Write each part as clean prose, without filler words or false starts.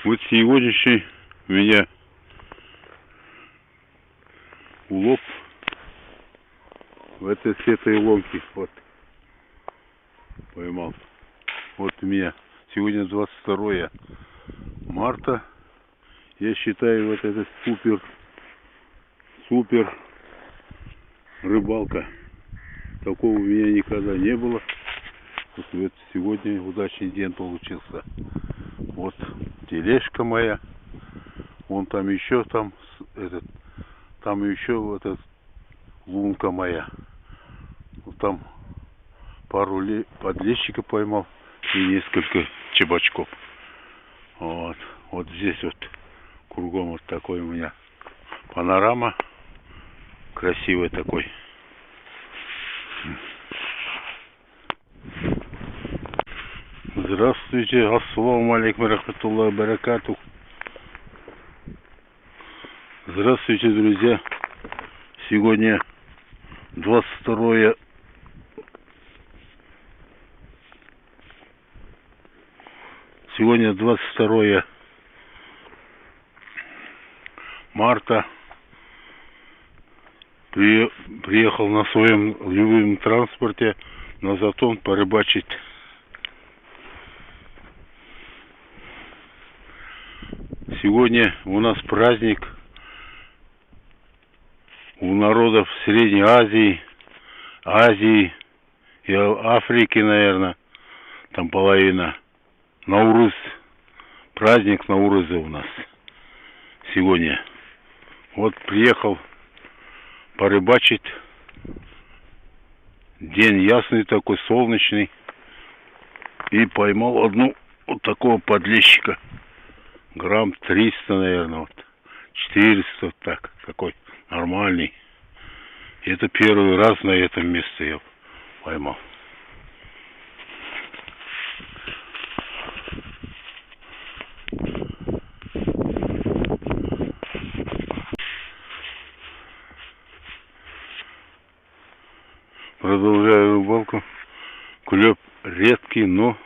Вот сегодняшний у меня улов в этой ломке. Вот поймал. Вот у меня сегодня 22 марта. Я считаю, вот это супер рыбалка. Такого у меня никогда не было. Вот сегодня удачный день получился. Вот тележка моя. Вон там еще там еще вот эта лунка моя. Вот там пару подлещиков поймал и несколько чебачков. Вот здесь вот кругом вот такой у меня панорама. Красивый такой. Здравствуйте, ассаламу алейкум рахматуллахи баракатух. Здравствуйте, друзья. Сегодня 22 марта. Приехал на своем любимом транспорте на Затон порыбачить. Сегодня у нас праздник у народов Средней Азии и Африки, наверное, там половина. Наурыз, праздник Наурыза у нас сегодня. Вот приехал порыбачить. День ясный такой, солнечный. И поймал одну вот такого подлещика. Грамм 300, наверное, вот. 400, вот так, такой нормальный. И это первый раз на этом месте я поймал. Продолжаю рыбалку. Клёв редкий, но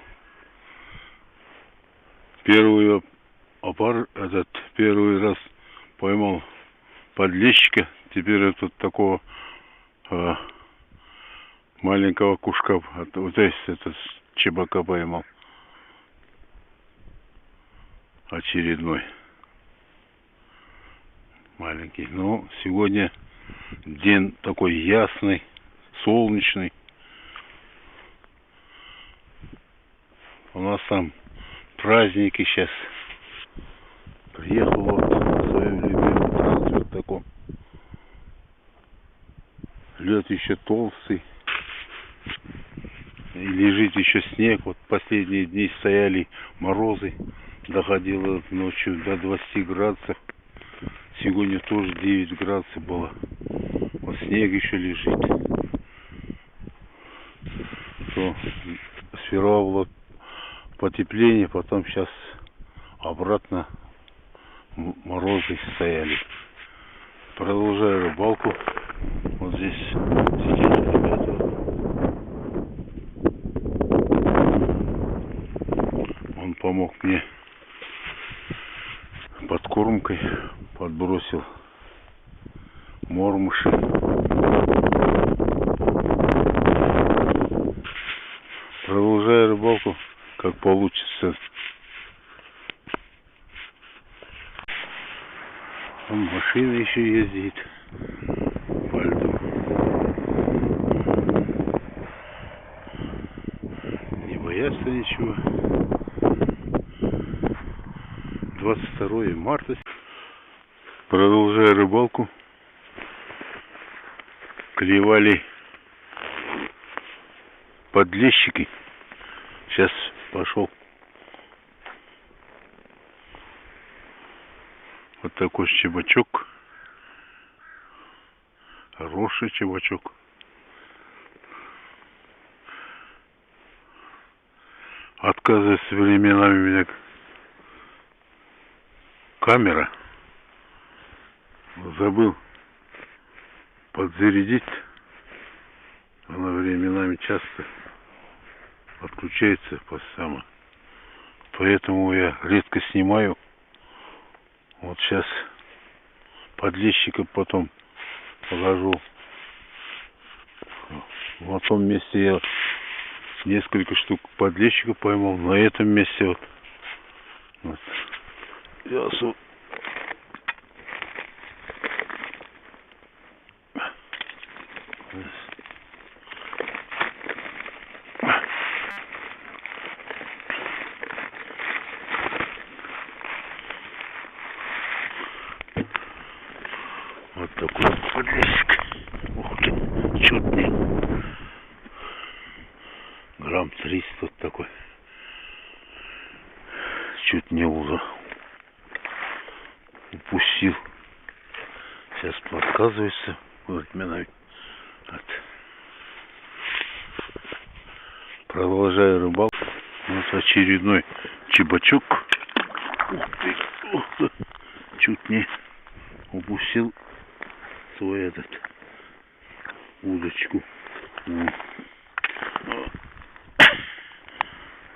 первый раз поймал подлещика. Теперь вот такого маленького кушка. Вот здесь этот чебака поймал. Очередной. Маленький. Но сегодня день такой ясный, солнечный. У нас там праздники сейчас. Приехал вот в своем любимом транспорте таком. Лед еще толстый. И лежит еще снег. Вот последние дни стояли морозы. Доходило ночью до 20 градусов. Сегодня тоже 9 градусов было. Вот снег еще лежит. Сперва было потепление, потом сейчас обратно морозы стояли. Продолжаю рыбалку. Вот здесь сидят ребята. Он помог мне подкормкой, подбросил мормыши. Продолжаю рыбалку, как получится. Там машина еще ездит по льду. Не бояться ничего. 22 марта. Продолжаю рыбалку. Клевали подлещики. Сейчас пошел. Вот такой чебачок. Хороший чебачок. Отказывается временами у меня камера. Забыл подзарядить. Она временами часто отключается по самому. Поэтому я редко снимаю Вот сейчас подлещика потом положу. В том месте я несколько штук подлещика поймал. На этом месте вот. Сейчас вот. Вот такой вот подлещик. Ух ты, чудный. Грамм 300 вот такой. Чуть не упустил. Сейчас подсказывается. Вот меня. Вот. Продолжаю рыбалку. Вот очередной чебачок. Ух ты. Чуть не упустил свой удочку.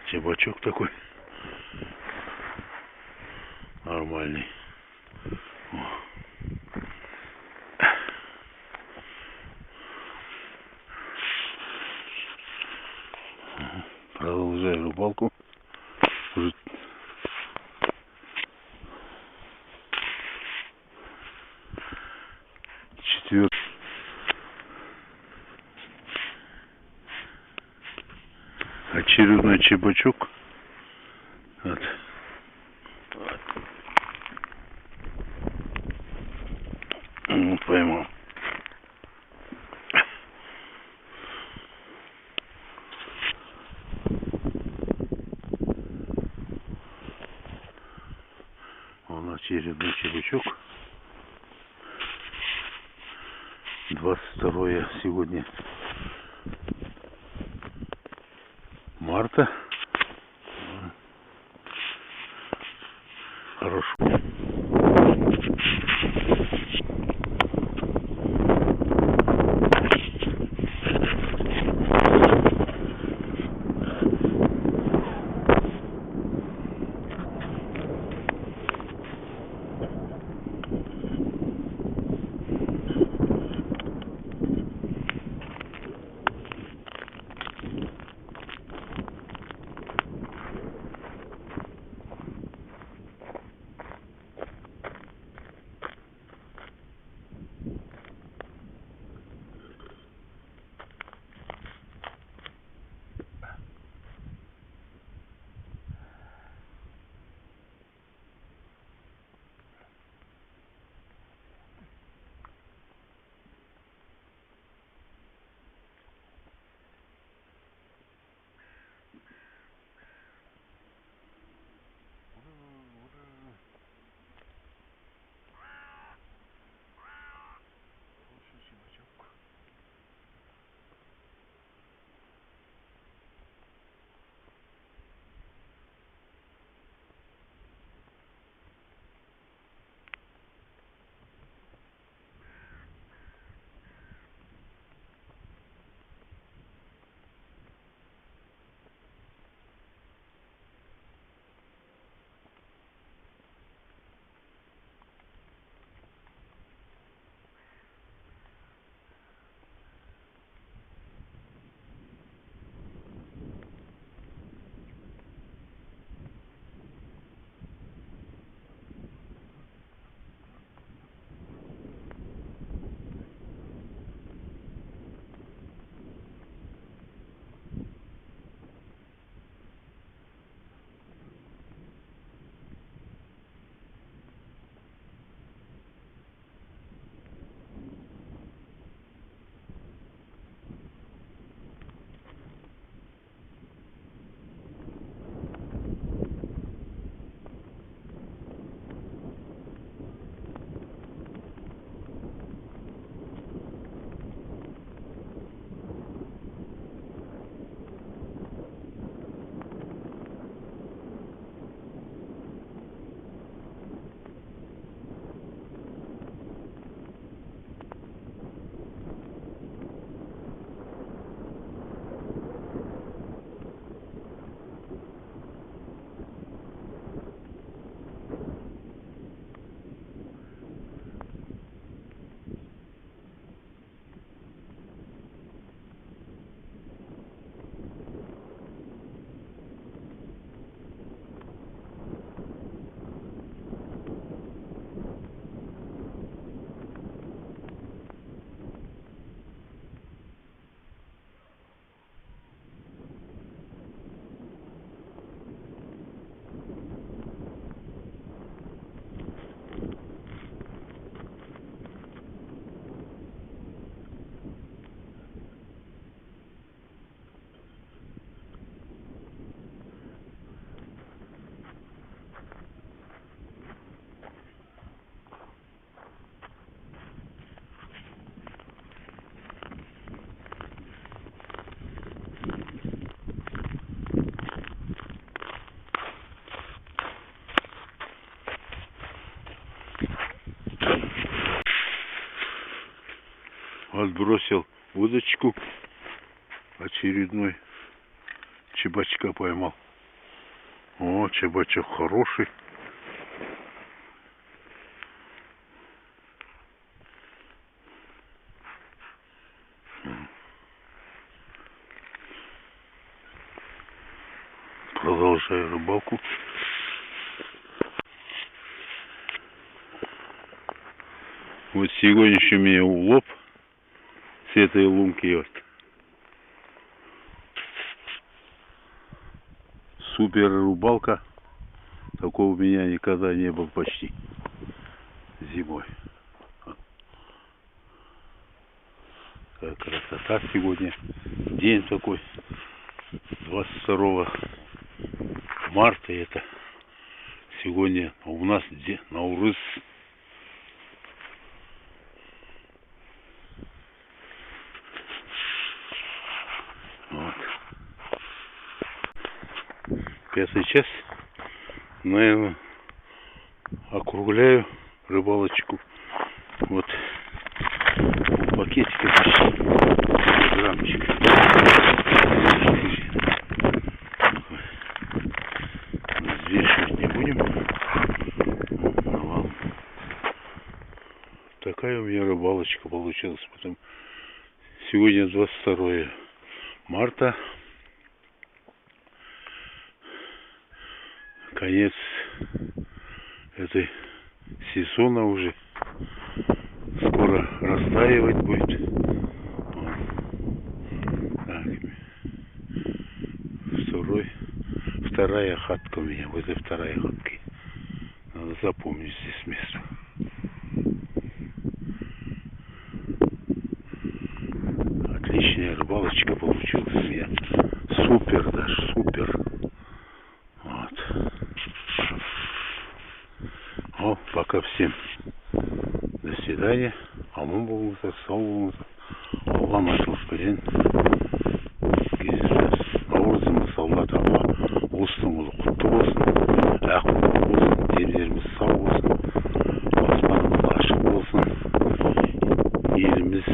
Чебачок такой нормальный. Продолжаю рыбалку. Уже четвертый. Очередной чебачок. Вот. Поймал. Он очередной чебачок. 22 сегодня марта. Хорошо. Отбросил удочку. Очередной чебачка поймал. О, чебачок хороший. Продолжаю рыбалку. Вот сегодняшний у меня улов с этой лунки. Вот. Супер рыбалка. Такого у меня никогда не было почти зимой. Какая красота сегодня. День такой. 22 марта это. Сегодня у нас Наурыз. Вот. 5 час. Наверное, округляю рыбалочку. Вот пакетика граммчик. Взвешивать не будем. Такая у меня рыбалочка получилась. Потом сегодня 22 марта. Конец этой сезона уже. Скоро растаивать будет. Так. Вторая хатка у меня. Возле второй хатки. Надо запомнить здесь место. Отличная рыбалочка получилась у меня. Супер даже, супер. Вот. О, пока всем. До свидания. Аман болыңыздар, сау болыңыздар. Алла аманшылық берсін. Наурызымыз Алла тағала ұлыстың ұлы құтты болсын. Ақ болсын, денелеріміз сау болсын. Аспанымыз ашық болсын. Еліміз